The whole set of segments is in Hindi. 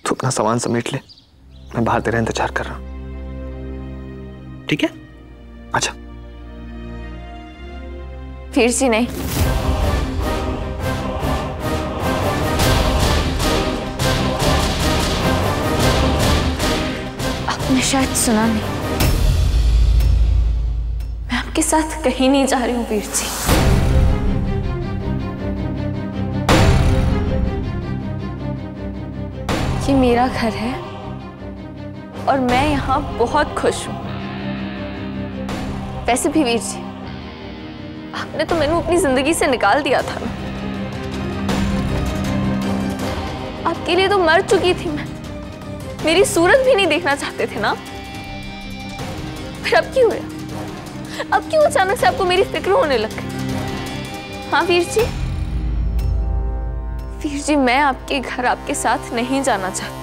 तू अपना सामान समेट ले, मैं बाहर तेरा इंतजार कर रहा हूं, ठीक है? अच्छा। वीर जी नहीं, आपने शायद सुना नहीं, मैं आपके साथ कहीं नहीं जा रही हूँ वीर जी। ये मेरा घर है और मैं यहाँ बहुत खुश हूँ। वैसे भी वीर जी, आपने तो मैंने अपनी जिंदगी से निकाल दिया था ना। आपके लिए तो मर चुकी थी मैं, मेरी सूरत भी नहीं देखना चाहते थे ना। फिर अब क्यों हुआ? अब क्यों अचानक से आपको मेरी फिक्र होने लग गई? हाँ वीर जी, वीर जी मैं आपके घर आपके साथ नहीं जाना चाहती।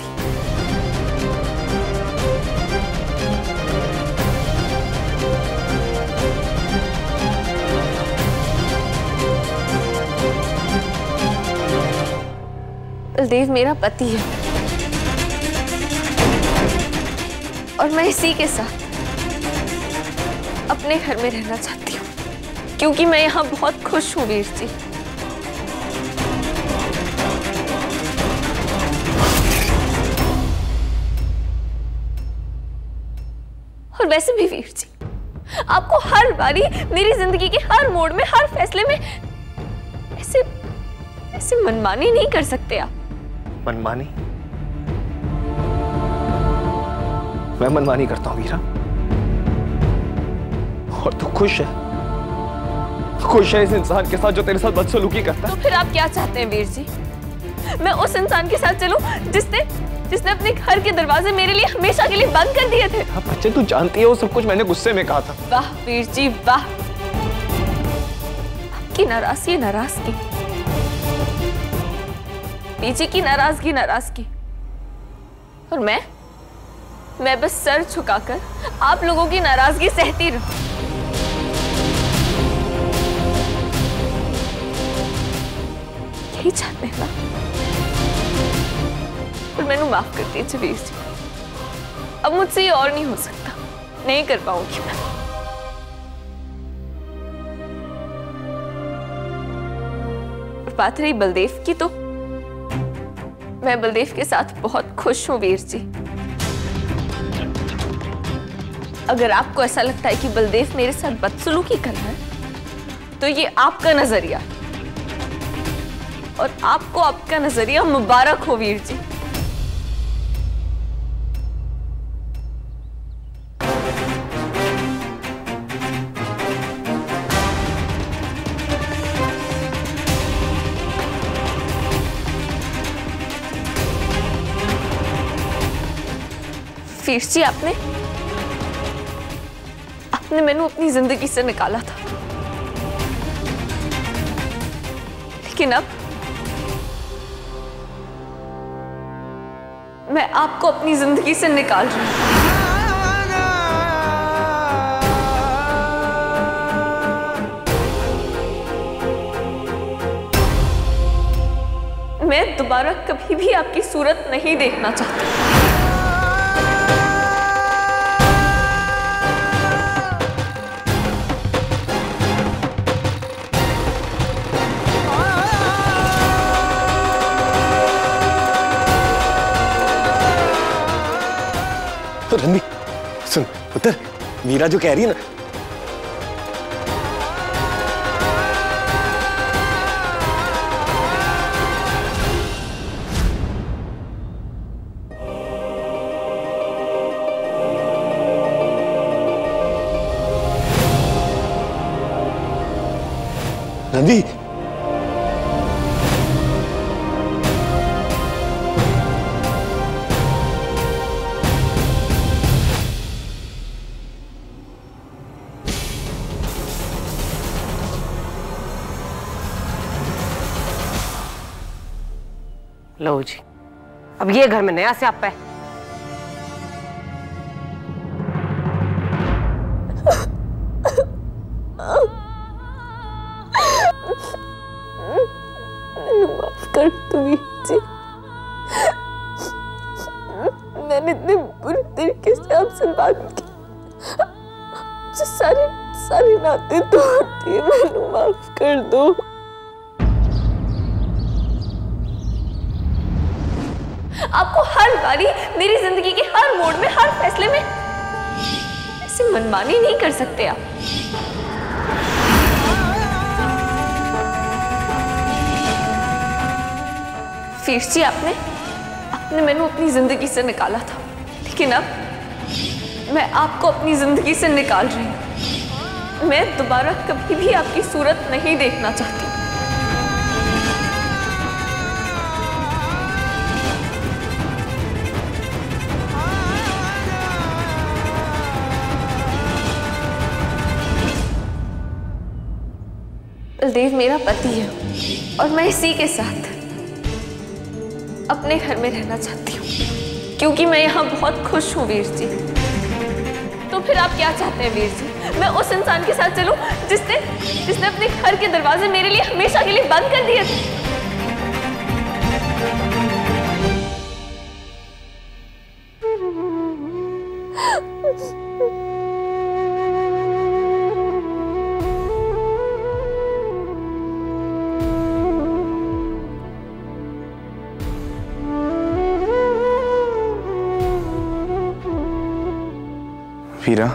बलदेव मेरा पति है और मैं इसी के साथ अपने घर में रहना चाहती हूँ, क्योंकि मैं यहाँ बहुत खुश हूँ वीर जी। और वैसे भी वीर जी, आपको हर बारी मेरी जिंदगी के हर मोड़ में, हर फैसले में ऐसे मनमानी नहीं कर सकते आप। मनमानी? मैं मनमानी करता हूं वीरा? और तू खुश है? खुश है इस इंसान के साथ जो तेरे साथ बदसलूकी करता है? तो फिर आप क्या चाहते हैं वीर जी? मैं उस इंसान के साथ चलूं जिसने अपने घर के दरवाजे मेरे लिए हमेशा के लिए बंद कर दिए थे? हाँ बच्चे, तू जानती है वो सब कुछ मैंने गुस्से में कहा था। वाह वीर जी वाह, आपकी नाराजगी पीछे की नाराजगी। और मैं बस सर झुकाकर आप लोगों की नाराजगी सहती रहूं। यही चाहते हैं ना? पर मैंने माफ कर दीजिए वीर जी, अब मुझसे ये और नहीं हो सकता, नहीं कर पाऊंगी मैं। और बात रही बलदेव की, तो मैं बलदेव के साथ बहुत खुश हूं वीर जी। अगर आपको ऐसा लगता है कि बलदेव मेरे साथ बदसलूकी कर रहा है, तो ये आपका नजरिया, और आपको आपका नजरिया मुबारक हो वीर जी। वीर जी, आपने मैनू अपनी जिंदगी से निकाला था, लेकिन अब मैं आपको अपनी जिंदगी से निकाल रही हूं। मैं दोबारा कभी भी आपकी सूरत नहीं देखना चाहती। रणवी, सुन पुत्र, मीरा जो कह रही है ना, रणवी, लो जी, अब ये घर में नया स्यापा है। माफ कर दो वीर जी, मैंने इतने बुरे तरीके से आपसे बात की, जो सारे नाते तोड़ दिए, मैंने माफ कर दो। आपको हर बारी मेरी जिंदगी के हर मोड़ में, हर फैसले में ऐसे मनमानी नहीं कर सकते आप। फिर जी आपने मैंने अपनी जिंदगी से निकाला था, लेकिन अब मैं आपको अपनी जिंदगी से निकाल रही हूं। मैं दोबारा कभी भी आपकी सूरत नहीं देखना चाहती। बलदेव मेरा पति है और मैं इसी के साथ अपने घर में रहना चाहती हूँ, क्योंकि मैं यहाँ बहुत खुश हूँ वीर जी। तो फिर आप क्या चाहते हैं वीर जी? मैं उस इंसान के साथ चलूं जिसने अपने घर के दरवाजे मेरे लिए हमेशा के लिए बंद कर दिए थे? वीरा,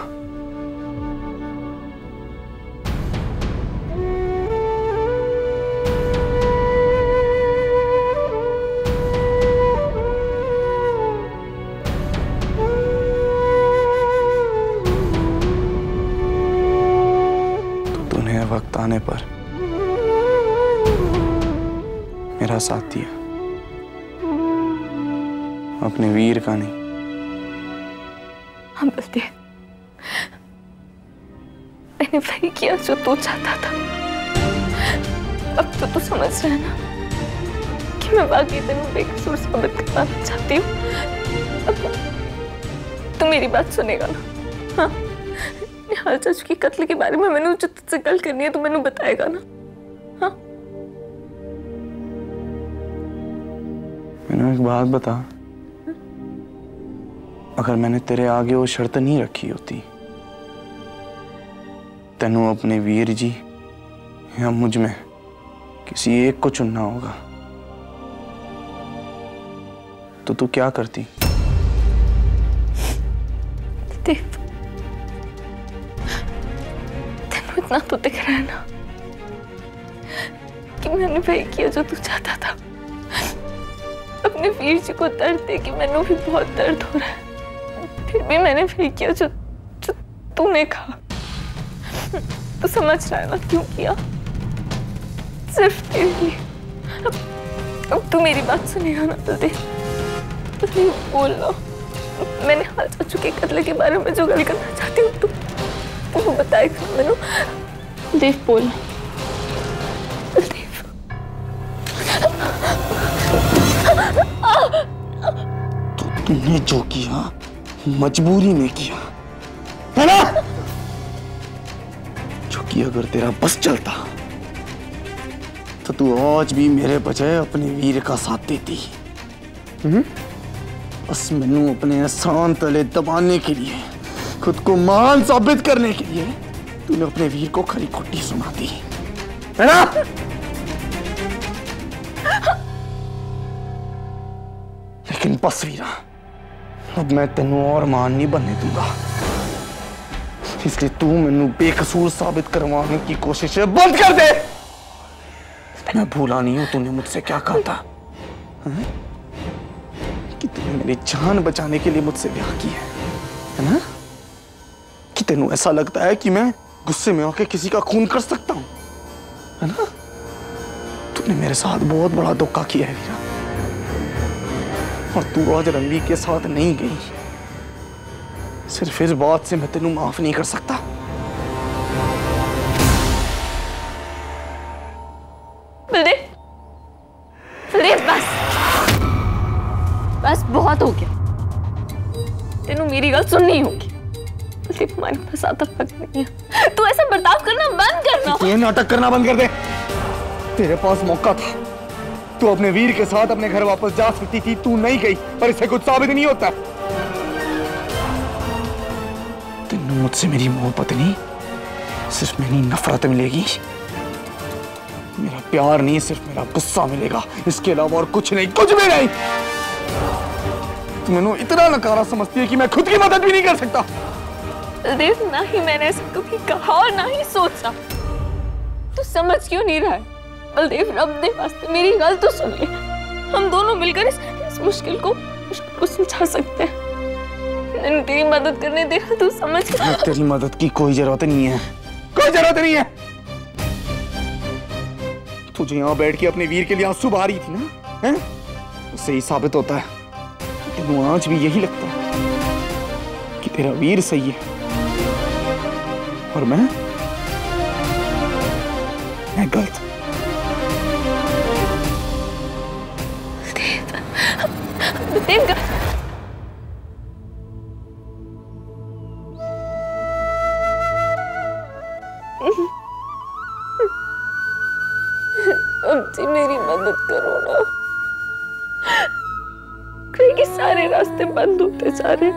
तो तूने वक्त आने पर मेरा साथ दिया, अपने वीर का नहीं। हम बलदेव, मैंने वही किया जो तू चाहता था। अब तो तू समझ रहा है ना कि मैं वाकई तेनू बेकसूर साबित करना चाहती हूँ। अब तू मेरी बात सुनेगा ना? हाँ, निहाल चाचू के कत्ल के बारे में मैंने जो तुझसे गल करनी है तो मैंने बताएगा ना? हाँ, मैंने एक बात बता, अगर मैंने तेरे आगे वो शर्त नहीं रखी होती, तेनू अपने वीर जी या मुझ में किसी एक को चुनना होगा, तो तू क्या करती? देव, तेनू इतना तो दिख रहा है ना कि मैंने वही किया जो तू चाहता था। अपने वीर जी को दर्द दे कि मैंने भी बहुत दर्द हो रहा है, फिर भी मैंने वही किया जो तूने कहा। तू समझ रहा है ना क्यों किया? सिर्फ तेरे लिए। अब तू मेरी बात सुनेगा ना बलदेव? बलदेव बोल लो, मैंने हाल चाचू के कत्ल के बारे में जो गल करना चाहती हूँ तू बताएगा मैनू? बलदेव बोल। बलदेव, तो तूने जो किया मजबूरी में किया है ना? जो कि अगर तेरा बस चलता तो तू आज भी मेरे बजाय अपने वीर का साथ देती। बस मैनू अपने एहसान तले दबाने के लिए, खुद को महान साबित करने के लिए तूने अपने वीर को खरी खुट्टी सुना दी है ना? लेकिन बस वीरा, अब मैं तेनू और मान नहीं बनने दूंगा, इसलिए तू मैनू बेकसूर साबित करवाने की कोशिश बंद कर दे। मैं भूला नहीं हूं तूने मुझसे क्या कहा था, कि तूने मेरी जान बचाने के लिए मुझसे ब्याह किया है ना? कि तेनू ऐसा लगता है कि मैं गुस्से में होकर किसी का खून कर सकता हूं, है ना? तूने मेरे साथ बहुत बड़ा धोखा किया है वीरा, और तू आज रणवीर के साथ नहीं गई, सिर्फ इस बात से मैं तेनू माफ नहीं कर सकता। बलदेव, बस बहुत हो गया। तेनू मेरी गल सुननी होगी। बलदेव, हमारे पास आता वक्त नहीं है। तू ऐसा बर्ताव करना बंद करना। ये नाटक करना बंद कर दे। तेरे पास मौका था, तू अपने वीर के साथ अपने घर वापस जा सकती थी, तू नहीं गई, पर इससे कुछ साबित नहीं होता। मुझसे मेरी मोहब्बत नहीं, सिर्फ मेरी नफरत मिलेगी। मेरा प्यार नहीं, सिर्फ मेरा गुस्सा मिलेगा। इसके अलावा और कुछ नहीं, कुछ भी नहीं। तुम मैंने इतना नकारा समझती है कि मैं खुद की मदद भी नहीं कर सकता। बलदेव, ना ही मैंने ऐसा कभी कहा और ना ही सोचा। तू समझ क्यों नहीं रहा है? बलदेव, रब दे वास्ते मेरी गल तो सुन ले। हम दोनों मिलकर इस मुश्किल को सुलझा सकते हैं। मैंने तेरी मदद करने दे रहा, तू समझ। तेरी मदद की कोई जरूरत नहीं है, कोई जरूरत नहीं है। तुझे यहाँ बैठ के अपने वीर के लिए आंसू बहा रही थी ना, हैं? उससे ही साबित होता है कि तेनू आज भी यही लगता है कि तेरा वीर सही है और मैं गलत। देव, अब जी मेरी मदद करो ना। क्योंकि सारे रास्ते बंद होते जा रहे।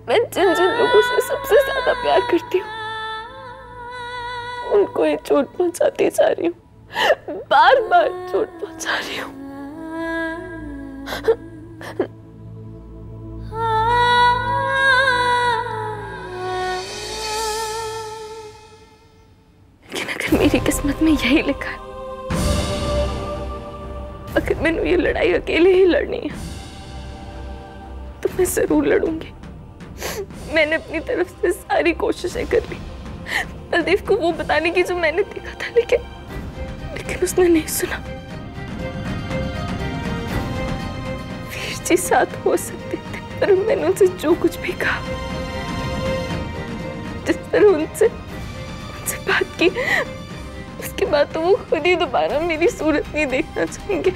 मैं जिन जिन लोगों से सबसे ज्यादा प्यार करती हूँ उनको ये चोट पहुंचाती जा रही हूँ, बार बार चोट पहुंचा रही हूँ। लेकिन अगर मेरी किस्मत में यही लिखा है, अगर मैंने ये लड़ाई अकेले ही लड़नी है, तो मैं जरूर लड़ूंगी। मैंने अपनी तरफ से सारी कोशिशें कर ली बलदेव को वो बताने की जो मैंने देखा था, लेकिन उसने नहीं सुना। वीर जी साथ हो सकते थे, पर मैंने उनसे जो कुछ भी कहा, जिस तरह उनसे बात की, उसके बाद तो वो खुद ही दोबारा मेरी सूरत नहीं देखना चाहेंगे।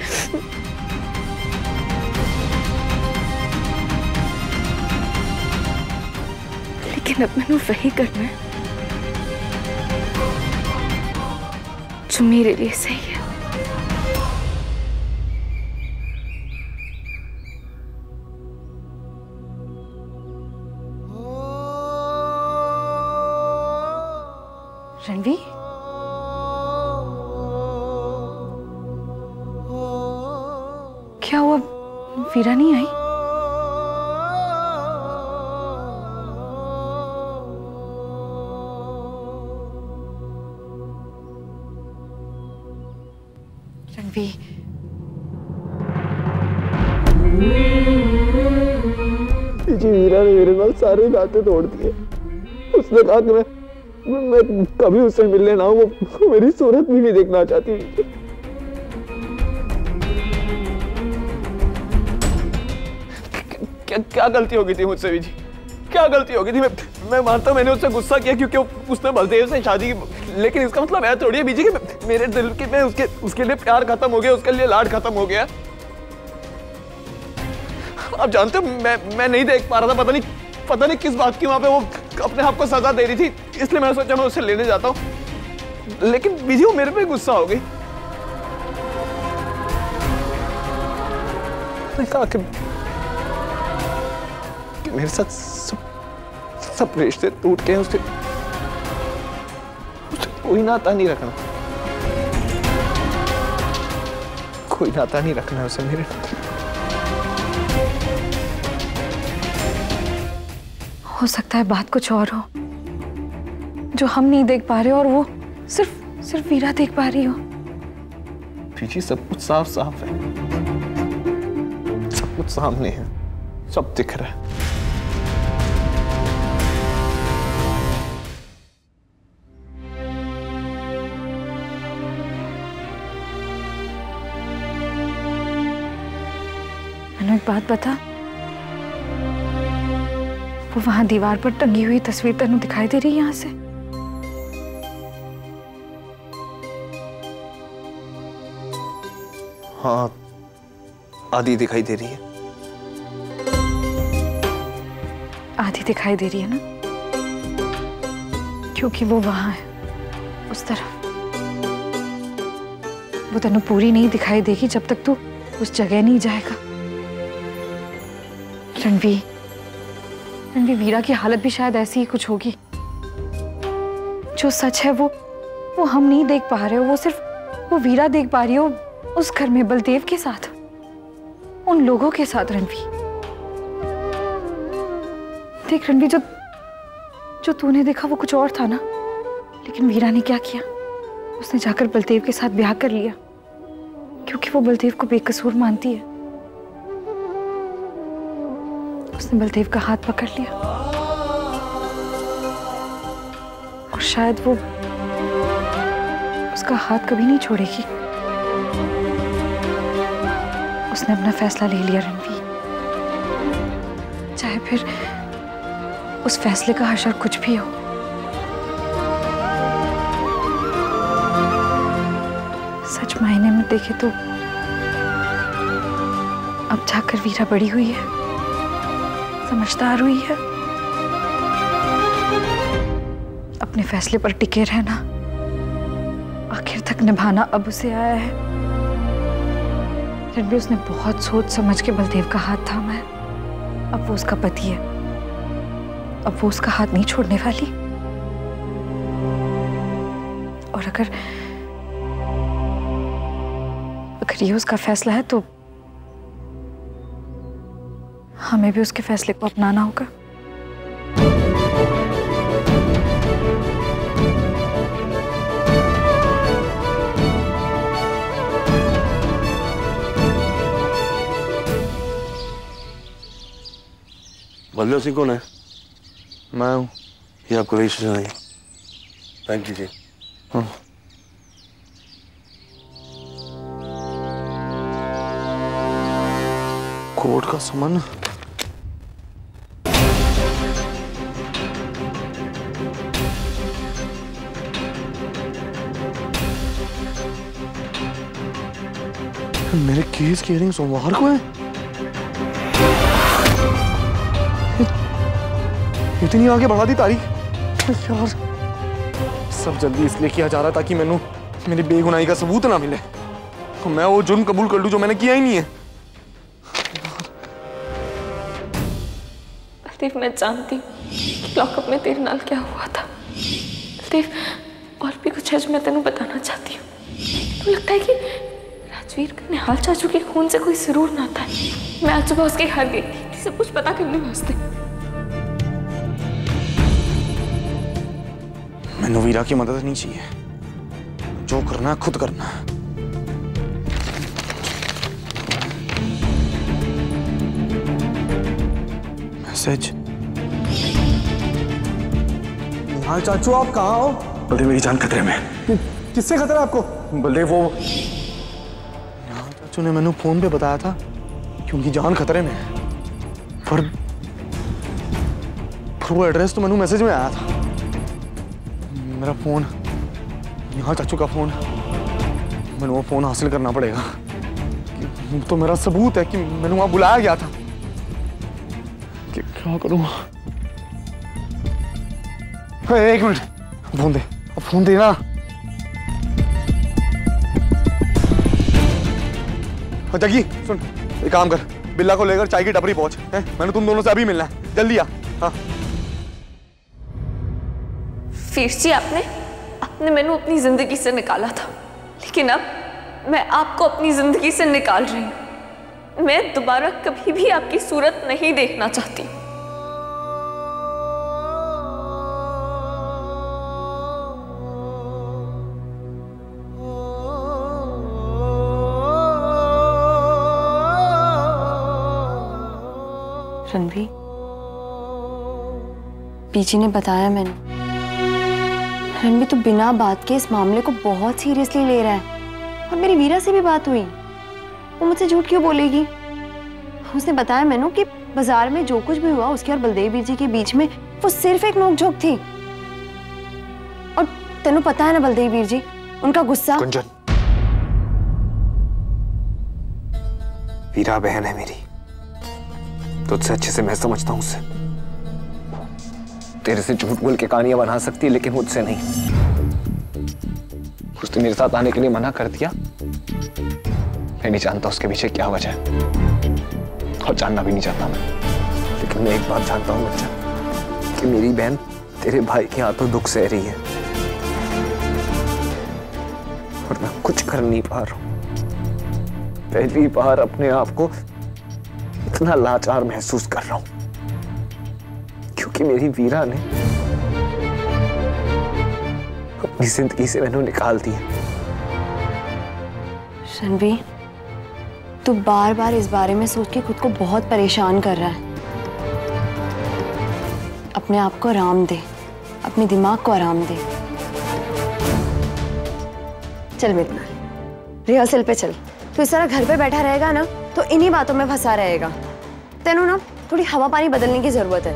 लेकिन अब मैंने वही करना है जो मेरे लिए सही है। रणवीर, क्या हुआ? वीरा नहीं आई? रणवीर, जी वीरा ने मेरे साथ सारे नाते तोड़ दिए। उसने कहा कि मैं कभी उससे मिलने ना हूं, वो मेरी सूरत भी नहीं देखना चाहती। क्या गलती हो गई थी मुझसे जी? क्या गलती हो गई थी? मैं मानता हूं मैंने उससे गुस्सा किया क्योंकि उसने बलदेव से शादी की, लेकिन इसका मतलब है थोड़ी है बीजी कि मेरे दिल की में उसके लिए प्यार खत्म हो गया, उसके लिए लाड खत्म हो गया। आप जानते हो मैं नहीं देख पा रहा था, पता नहीं किस बात की वहां पे वो अपने आप को सजा दे रही थी, इसलिए मैंने सोचा मैं उससे लेने जाता हूं। लेकिन बीजी वो मेरे पे गुस्सा हो गई। कहा कि मेरे साथ सब रिश्ते टूट गए, उससे कोई नाता नहीं रखना, कोई नाता नहीं रखना है उसे मेरे। हो सकता है बात कुछ और हो जो हम नहीं देख पा रहे और वो सिर्फ वीरा देख पा रही हो। पीछे सब कुछ साफ साफ है, सब कुछ सामने है, सब दिख रहा है। मैंने एक बात बता, वो वहां दीवार पर टंगी हुई तस्वीर तेनू दिखाई दे रही है यहां से? हाँ, आधी दिखाई दे रही है। आधी दिखाई दे रही है ना, क्योंकि वो वहां है, उस तरफ। वो तेनू पूरी नहीं दिखाई देगी जब तक तू उस जगह नहीं जाएगा। रणवीर, रणवीर, वीरा की हालत भी शायद ऐसी ही कुछ होगी। जो सच है वो हम नहीं देख पा रहे हो, वो सिर्फ वो वीरा देख पा रही हो उस घर में बलदेव के साथ, उन लोगों के साथ। रणवीर देख, रणवीर जो तूने देखा वो कुछ और था ना, लेकिन वीरा ने क्या किया, उसने जाकर बलदेव के साथ ब्याह कर लिया, क्योंकि वो बलदेव को बेकसूर मानती है। उसने बलदेव का हाथ पकड़ लिया और शायद वो उसका हाथ कभी नहीं छोड़ेगी। उसने अपना फैसला ले लिया रणवीर, चाहे फिर उस फैसले का असर कुछ भी हो। सच मायने में देखे तो अब जाकर वीरा बड़ी हुई है, समझदार हुई है, अपने फैसले पर टिके रहना, आखिर तक निभाना अब उसे आया है। फिर भी उसने बहुत सोच समझ के बलदेव का हाथ थामा है। अब वो उसका पति है, अब वो उसका हाथ नहीं छोड़ने वाली। और अगर ये उसका फैसला है तो हमें भी उसके फैसले को अपनाना होगा। बलदेव सिंह कौन है? मैं हूँ। ये आपको रजिस्ट्रेशन है, साइन कीजिए। हाँ। कोर्ट का समन। मेरे केस की हियरिंग सोमवार को है। इतनी आगे बढ़ा दी तारीख यार। सब जल्दी इसलिए किया जा रहा है ताकि मैंने मेरी बेगुनाही का सबूत ना मिले, मैं वो जुर्म कबूल कर लूं जो मैंने किया ही नहीं है। बलदेव, मैं जानती हूँ कि लॉकअप में तेरे नाल क्या हुआ था। बलदेव, और भी कुछ है जो मैं तेनू बताना चाहती हूँ। तो लगता है कि राजवीर का निहाल चाचू के खून से कोई जरूर नाता है। मैं आज सुबह उसके घर गई थी सब कुछ पता करने वास्ते। मैंने वीरा की मदद नहीं चाहिए, जो करना है खुद करना है। मैसेज। हाँ चाचू, आप कहाँ हो? बलदेव, मेरी जान खतरे में। किससे खतरा है आपको? बलदेव, वो चाचू ने मैंने फोन पे बताया था कि उनकी जान खतरे में है, पर वो एड्रेस तो मैंने मैसेज में आया था। मेरा फोन, यहाँ चाचू का फोन, मैंने वो फोन हासिल करना पड़ेगा। तो मेरा सबूत है कि मैंने वहां बुलाया गया था। कि क्या करूं? एक मिनट, फोन दे, अब फोन देना। जगी सुन, एक काम कर, बिल्ला को लेकर चाय की टपरी पहुंच। मैंने तुम दोनों से अभी मिलना है, जल्दी आ। हाँ। वीर जी, आपने मैनू अपनी जिंदगी से निकाला था, लेकिन अब मैं आपको अपनी जिंदगी से निकाल रही हूं। मैं दोबारा कभी भी आपकी सूरत नहीं देखना चाहती। रणवीर, पीजी ने बताया मैंने, रणवीर तो बिना बात के इस मामले को बहुत सीरियसली ले रहा है। और मेरी वीरा से भी बात हुई, वो मुझसे झूठ क्यों बोलेगी? उसने बताया मैंने कि बाजार में जो कुछ भी हुआ उसके और बलदेव वीर जी के बीच में वो सिर्फ एक नोकझोंक थी। और तेनू पता है ना बलदेव वीर जी, उनका गुस्सा। कुंजन, वीरा बहन है मेरी, तुझसे अच्छे से मैं समझता हूं उसे। तेरे से झूठ बोल के कहानियां बना सकती है, लेकिन मुझसे नहीं। उसने मेरे साथ आने के लिए मना कर दिया। मैं नहीं जानता उसके पीछे क्या वजह है, और जानना भी नहीं चाहता मैं। लेकिन मैं एक बात जानता हूं बच्चा, कि मेरी बहन तेरे भाई के हाथों दुख सह रही है और मैं कुछ कर नहीं पा रहा हूं। पहली बार अपने आप को इतना लाचार महसूस कर रहा हूं क्योंकि मेरी वीरा ने अपनी जिंदगी से मैंने निकाल दिया। रणबीर, तू बार बार इस बारे में सोच के खुद को बहुत परेशान कर रहा है। अपने आप को आराम दे, अपने दिमाग को आराम दे। चल मेरे नाल रिहर्सल पे चल। तू इस तरह घर पे बैठा रहेगा ना तो इन्हीं बातों में फंसा रहेगा। तेनू ना थोड़ी हवा पानी बदलने की जरूरत है।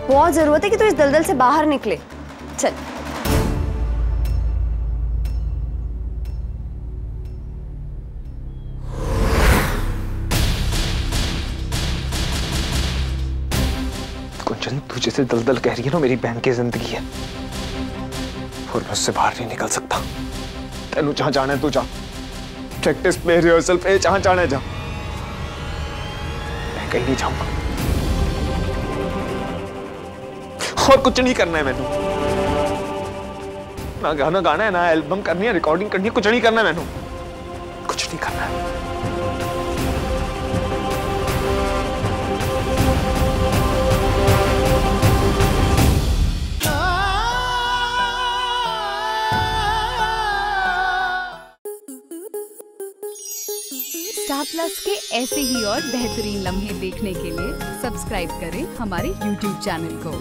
बहुत जरूरत है कि तू इस दलदल से बाहर निकले। चल। कुंचन, तू जैसे दलदल कह रही है ना, मेरी बहन की जिंदगी है और मैं उससे बाहर नहीं निकल सकता। तेनू जहां जाना है तू जा, प्रैक्टिस पे, रिहर्सल पे, जहां जाना है जा। मैं कहीं नहीं जाऊंगा और कुछ नहीं करना है मैंने। ना गाना गाना है, ना एल्बम करनी है, रिकॉर्डिंग करनी है, कुछ नहीं करना है मैंने। कुछ नहीं करना है। स्टार प्लस के ऐसे ही और बेहतरीन लम्हे देखने के लिए सब्सक्राइब करें हमारे YouTube चैनल को।